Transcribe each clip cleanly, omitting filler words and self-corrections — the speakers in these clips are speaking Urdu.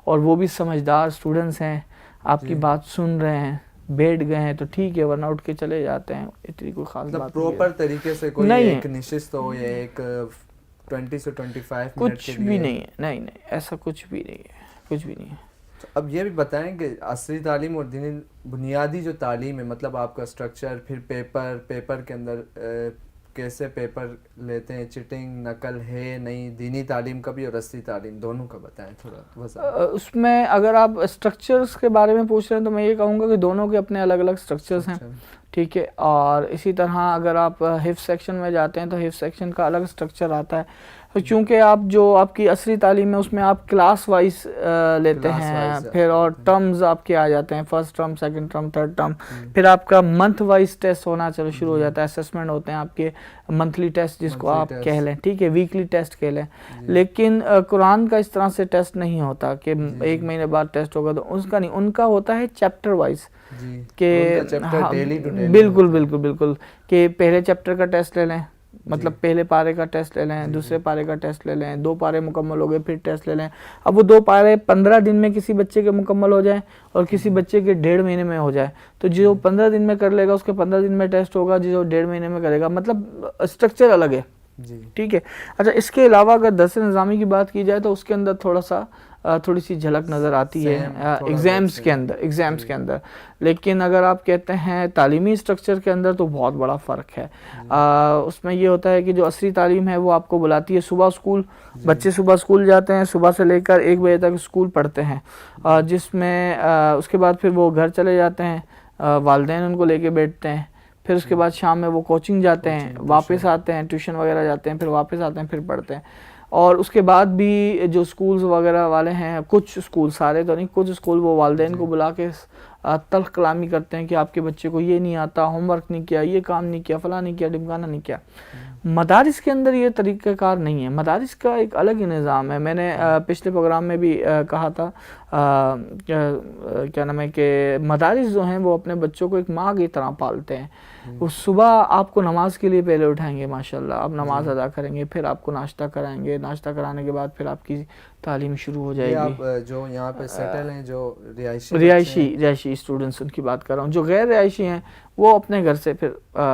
اور وہ بھی سمجھدار اسٹوڈنٹس ہیں، آپ کی بات سن رہے ہیں، بیٹھ گئے ہیں تو ٹھیک ہے، ورنہ اٹھ کے چلے جاتے ہیں، اتنی کوئی خاص بات پراپر طریقے سے کوئی نہیں ہے، ایک نشست ہو یا ایک 20 سے 25 منٹ کچھ کے بھی لیے؟ نہیں ہے، نہیں ایسا کچھ بھی نہیں ہے، کچھ بھی نہیں ہے. اب یہ بھی بتائیں کہ عصری تعلیم اور دینی بنیادی جو تعلیم ہے، مطلب آپ کا اسٹرکچر، پھر پیپر کے اندر کیسے پیپر لیتے ہیں، چٹنگ نقل ہے نہیں، دینی تعلیم کا بھی اور عصری تعلیم دونوں کا بتائیں تھوڑا وضاحت. اس میں اگر آپ اسٹرکچرز کے بارے میں پوچھ رہے ہیں تو میں یہ کہوں گا کہ دونوں کے اپنے الگ الگ اسٹرکچرز ہیں، ٹھیک ہے. اور اسی طرح اگر آپ حفظ سیکشن میں جاتے ہیں تو حفظ سیکشن کا الگ اسٹرکچر آتا ہے، چونکہ آپ کی عصری تعلیم میں اس میں آپ کلاس وائز لیتے ہیں، پھر اور ٹرمز آپ کے آ جاتے ہیں، first term, second term, third term, پھر آپ کا منتھ وائز ٹیسٹ ہونا شروع ہو جاتا ہے، اسسمنٹ ہوتے ہیں آپ کے منتھلی ٹیسٹ جس کو آپ کہہ لیں، ٹھیک ہے، ویکلی ٹیسٹ کہہ لیں. لیکن قرآن کا اس طرح سے ٹیسٹ نہیں ہوتا کہ ایک مہینے بعد ٹیسٹ ہوگا، تو اس کا نہیں، ان کا ہوتا ہے چیپٹر وائز، کہ بالکل کہ پہلے چیپٹر کا ٹیسٹ لے لیں، مطلب پہلے پارے کا ٹیسٹ لے لیں، دوسرے پارے کا ٹیسٹ لے لیں، 2 پارے مکمل ہو گئے پھر ٹیسٹ لے لیں. اب وہ 2 پارے 15 دن میں کسی بچے کے مکمل ہو جائیں اور کسی بچے کے 1.5 مہینے میں ہو جائے، تو جو 15 دن میں کر لے گا اس کے 15 دن میں ٹیسٹ ہوگا، جو 1.5 مہینے میں کرے گا، مطلب اسٹرکچر الگ ہے، ٹھیک ہے. اچھا، اس کے علاوہ اگر درس نظامی کی بات کی جائے تو اس کے اندر تھوڑی سی جھلک نظر آتی ہے ایگزامز کے اندر، لیکن اگر آپ کہتے ہیں تعلیمی اسٹرکچر کے اندر تو بہت بڑا فرق ہے. اس میں یہ ہوتا ہے کہ جو عصری تعلیم ہے وہ آپ کو بلاتی ہے صبح اسکول، بچے صبح اسکول جاتے ہیں، صبح سے لے کر 1 بجے تک اسکول پڑھتے ہیں، جس میں اس کے بعد پھر وہ گھر چلے جاتے ہیں، والدین ان کو لے کے بیٹھتے ہیں، پھر اس کے بعد شام میں وہ کوچنگ جاتے ہیں، واپس آتے ہیں، ٹیوشن وغیرہ جاتے ہیں، پھر واپس آتے ہیں، پھر پڑھتے ہیں. اور اس کے بعد بھی جو اسکولز وغیرہ والے ہیں، کچھ اسکول، سارے تو نہیں، کچھ اسکول وہ والدین کو بلا کے تلخ کلامی کرتے ہیں کہ آپ کے بچے کو یہ نہیں آتا، ہوم ورک نہیں کیا، یہ کام نہیں کیا، فلاں نہیں کیا، ڈمکانا نہیں کیا. مدارس کے اندر یہ طریقہ کار نہیں ہے، مدارس کا ایک الگ ہی نظام ہے. میں نے پچھلے پروگرام میں بھی کہا تھا، کیا نام ہے کہ مدارس جو ہیں وہ اپنے بچوں کو ایک ماں کی طرح پالتے ہیں. وہ صبح آپ کو نماز کے لیے پہلے اٹھائیں گے، ماشاءاللہ آپ نماز ادا کریں گے، پھر آپ کو ناشتہ کرائیں گے، ناشتہ کرانے کے بعد پھر آپ کی تعلیم شروع ہو جائے گی. آپ جو یہاں پہ سیٹل ہیں، جو رہائشی اسٹوڈنٹس، ان کی بات کر رہا ہوں. جو غیر رہائشی ہیں وہ اپنے گھر سے پھر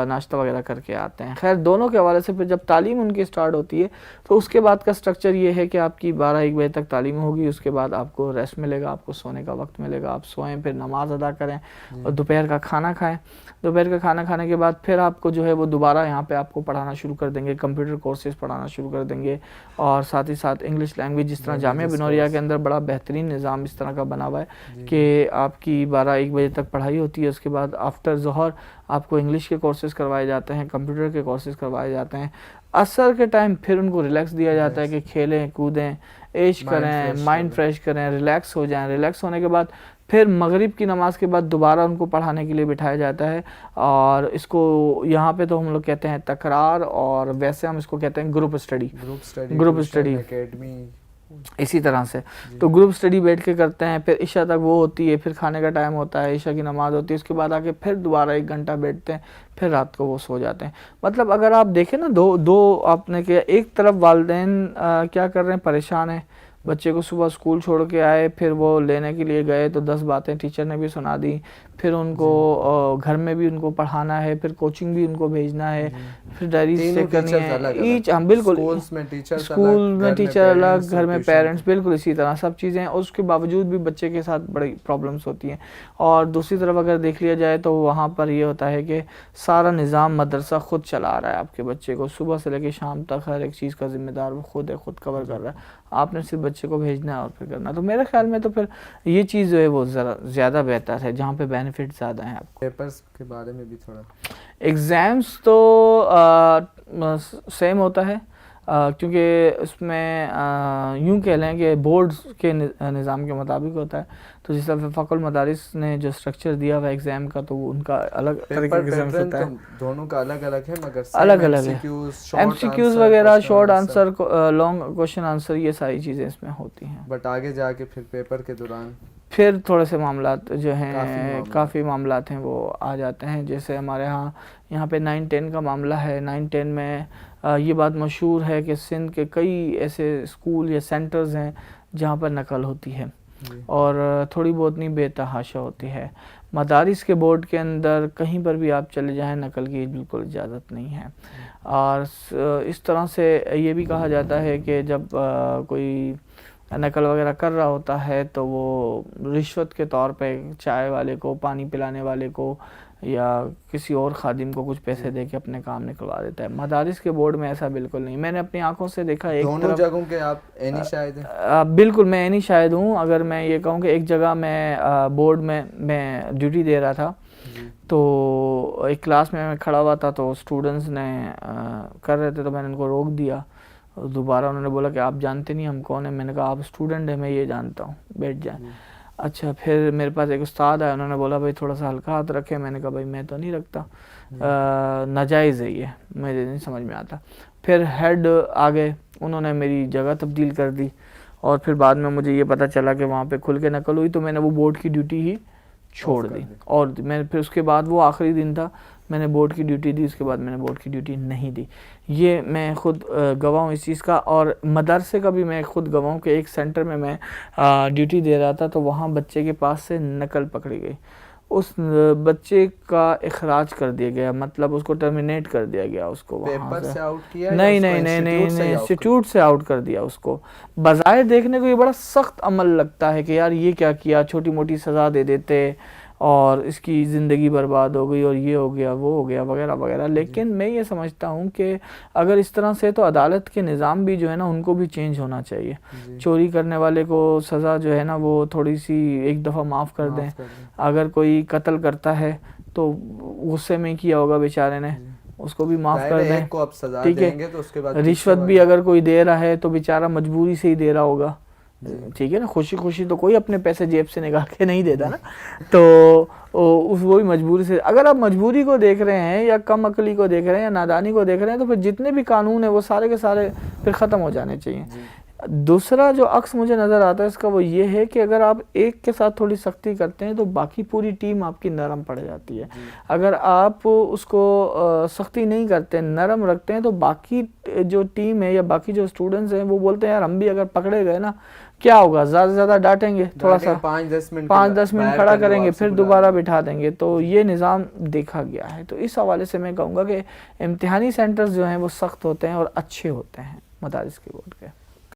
ناشتہ وغیرہ کر کے آتے ہیں. خیر، دونوں کے حوالے سے پھر جب تعلیم ان کی سٹارٹ ہوتی ہے تو اس کے بعد کا سٹرکچر یہ ہے کہ آپ کی 12-1 بجے تک تعلیم ہوگی، اس کے بعد آپ کو ریسٹ ملے گا، آپ کو سونے کا وقت ملے گا، آپ سوئیں، پھر نماز ادا کریں اور دوپہر کا کھانا کھائیں. دوپہر کا کھانا کھانے کے بعد پھر آپ کو جو ہے وہ دوبارہ یہاں پہ آپ کو پڑھانا شروع کر دیں گے، کمپیوٹر کورسز پڑھانا شروع کر دیں گے، اور ساتھ ہی ساتھ انگلش لینگویج، جس طرح جامعہ بنوریہ کے اندر بڑا بہترین نظام اس طرح کا بنا ہوا ہے کہ آپ کی 12-1 بجے تک پڑھائی ہوتی ہے، اس کے بعد آفٹر ظہر آپ کو انگلش کے کورسز کروائے جاتے ہیں، کمپیوٹر کے کورسز کروائے جاتے ہیں. عصر کے ٹائم پھر ان کو ریلیکس دیا جاتا ہے کہ کھیلیں کودیں، عیش کریں، مائنڈ فریش کریں، ریلیکس ہو جائیں. ریلیکس ہونے کے بعد پھر مغرب کی نماز کے بعد دوبارہ ان کو پڑھانے کے لیے بٹھایا جاتا ہے. اور اس کو یہاں پہ تو ہم لوگ کہتے ہیں تکرار، اور ویسے ہم اس کو کہتے ہیں گروپ اسٹڈی اسی طرح سے. تو گروپ اسٹڈی بیٹھ کے کرتے ہیں، پھر عشاء تک وہ ہوتی ہے، پھر کھانے کا ٹائم ہوتا ہے، عشاء کی نماز ہوتی ہے، اس کے بعد آ کے پھر دوبارہ 1 گھنٹہ بیٹھتے ہیں، پھر رات کو وہ سو جاتے ہیں. مطلب اگر آپ دیکھیں نا، دو آپ نے کیا، ایک طرف والدین کیا کر رہے ہیں، پریشان ہیں، بچے کو صبح اسکول چھوڑ کے آئے، پھر وہ لینے کے لیے گئے تو 10 باتیں ٹیچر نے بھی سنا دی، پھر ان کو گھر میں بھی ان کو پڑھانا ہے، پھر کوچنگ بھی ان کو بھیجنا ہے، پھر ڈائریز چیک کرنی ہے. بالکل، اسکول میں ٹیچر الگ، گھر میں پیرنٹس، بالکل اسی طرح سب چیزیں. اور اس کے باوجود بھی بچے کے ساتھ بڑی پرابلمس ہوتی ہیں. اور دوسری طرف اگر دیکھ لیا جائے تو وہاں پر یہ ہوتا ہے کہ سارا نظام مدرسہ خود چلا رہا ہے آپ کے بچے کو، صبح سے لے کے شام تک ہر ایک چیز کا ذمہ دار وہ خود ہے، خود کور کر رہا ہے. آپ نے صرف بچے کو بھیجنا ہے اور پھر کرنا. تو میرے خیال میں تو پھر یہ چیز جو ہے وہ ذرا زیادہ بہتر ہے، جہاں پہ بینیفٹ زیادہ ہیں آپ کو. پیپرز کے بارے میں بھی تھوڑا. ایگزامس تو سیم ہوتا ہے، کیونکہ اس میں یوں کہہ لیں کہ بورڈ کے نظام کے مطابق ہوتا ہے. تو جس طرح فقہ المدارس نے جو اسٹرکچر دیا ہوا ایگزام کا، تو ان کا الگ طریقے کا ایگزام ہوتا ہے. دونوں کا الگ الگ ہے، مگر الگ الگ ہے. ایم سی کیوز وغیرہ، short answer, long question answer, یہ ساری چیزیں اس میں ہوتی ہیں. بٹ آگے جا کے پھر پیپر کے دوران پھر تھوڑے سے معاملات جو ہیں، کافی معاملات ہیں وہ آ جاتے ہیں. جیسے ہمارے یہاں پہ 9-10 کا معاملہ ہے. 9-10 میں یہ بات مشہور ہے کہ سندھ کے کئی ایسے اسکول یا سینٹرز ہیں جہاں پر نقل ہوتی ہے. اور تھوڑی بہت نہیں بے تحاشا ہوتی ہے. مدارس کے بورڈ کے اندر کہیں پر بھی آپ چلے جائیں نقل کی بالکل اجازت نہیں ہے. اور اس طرح سے یہ بھی کہا جاتا ہے کہ جب کوئی نقل وغیرہ کر رہا ہوتا ہے تو وہ رشوت کے طور پہ چائے والے کو، پانی پلانے والے کو یا کسی اور خادم کو کچھ پیسے دے کے اپنے کام نکلوا دیتا ہے. مدارس کے بورڈ میں ایسا بالکل نہیں. میں نے اپنی آنکھوں سے دیکھا. ایک دونوں جگہوں کے آپ عینی شاہد ہیں؟ بالکل میں عینی شاہد ہوں. اگر میں یہ کہوں کہ ایک جگہ میں بورڈ میں ڈیوٹی دے رہا تھا تو ایک کلاس میں کھڑا ہوا تھا تو اسٹوڈنٹس نے کر رہے تھے تو میں نے ان کو روک دیا. دوبارہ انہوں نے بولا کہ آپ جانتے نہیں ہم کون ہیں. میں نے کہا آپ اسٹوڈنٹ ہیں. میں یہ جانتا ہوں، بیٹھ جائیں. اچھا پھر میرے پاس ایک استاد آیا، انہوں نے بولا بھائی تھوڑا سا ہلکا ہاتھ رکھے. میں نے کہا بھائی میں تو نہیں رکھتا، ناجائز ہے یہ، مجھے نہیں سمجھ میں آتا. پھر ہیڈ آ گئے، انہوں نے میری جگہ تبدیل کر دی اور پھر بعد میں مجھے یہ پتہ چلا کہ وہاں پہ کھل کے نقل ہوئی تو میں نے وہ بورڈ کی ڈیوٹی ہی چھوڑ دی. اور میں پھر اس کے بعد وہ آخری دن تھا، میں نے بورڈ کی ڈیوٹی دی. اس کے بعد میں نے بورڈ کی ڈیوٹی نہیں دی. یہ میں خود گواہ ہوں اس چیز کا. اور مدرسے کا بھی میں خود گواہ ہوں کہ ایک سینٹر میں ڈیوٹی دے رہا تھا تو وہاں بچے کے پاس سے نقل پکڑی گئی. اس بچے کا اخراج کر دیا گیا، مطلب اس کو ٹرمینیٹ کر دیا گیا. اس کو پیپر سے آؤٹ کیا؟ نہیں، انسٹیٹیوٹ سے آؤٹ کر دیا اس کو. بظاہر دیکھنے کو یہ بڑا سخت عمل لگتا ہے کہ یار یہ کیا کیا، چھوٹی موٹی سزا دے دیتے اور اس کی زندگی برباد ہو گئی اور یہ ہو گیا وہ ہو گیا وغیرہ وغیرہ. لیکن میں یہ سمجھتا ہوں کہ اگر اس طرح سے تو عدالت کے نظام بھی جو ہے نا ان کو بھی چینج ہونا چاہیے. چوری کرنے والے کو سزا جو ہے نا وہ تھوڑی سی ایک دفعہ معاف کر دیں. اگر کوئی قتل کرتا ہے تو غصے میں کیا ہوگا بیچارے نے، اس کو بھی معاف کر دیں. ٹھیک ہے، رشوت بھی اگر کوئی دے رہا ہے تو بیچارہ مجبوری سے ہی دے رہا ہوگا. ٹھیک ہے نا، خوشی خوشی تو کوئی اپنے پیسے جیب سے نکال کے نہیں دیتا نا. تو وہ بھی مجبوری سے. اگر آپ مجبوری کو دیکھ رہے ہیں یا کم عقلی کو دیکھ رہے ہیں یا نادانی کو دیکھ رہے ہیں تو پھر جتنے بھی قانون ہیں وہ سارے کے سارے پھر ختم ہو جانے چاہیے. دوسرا جو عکس مجھے نظر آتا ہے اس کا وہ یہ ہے کہ اگر آپ ایک کے ساتھ تھوڑی سختی کرتے ہیں تو باقی پوری ٹیم آپ کی نرم پڑ جاتی ہے. اگر آپ اس کو سختی نہیں کرتے، نرم رکھتے ہیں تو باقی جو ٹیم ہے یا باقی جو اسٹوڈنٹس ہیں وہ بولتے ہیں یار ہم بھی اگر پکڑے گئے نا کیا ہوگا، زیادہ سے زیادہ ڈانٹیں گے، تھوڑا سا 5-10 منٹ کھڑا کریں گے پھر دوبارہ بٹھا دیں گے. تو یہ نظام دیکھا گیا ہے. تو اس حوالے سے میں کہوں گا کہ امتحانی سینٹرز جو ہیں وہ سخت ہوتے ہیں اور اچھے ہوتے ہیں مدارس کے بورڈ کے.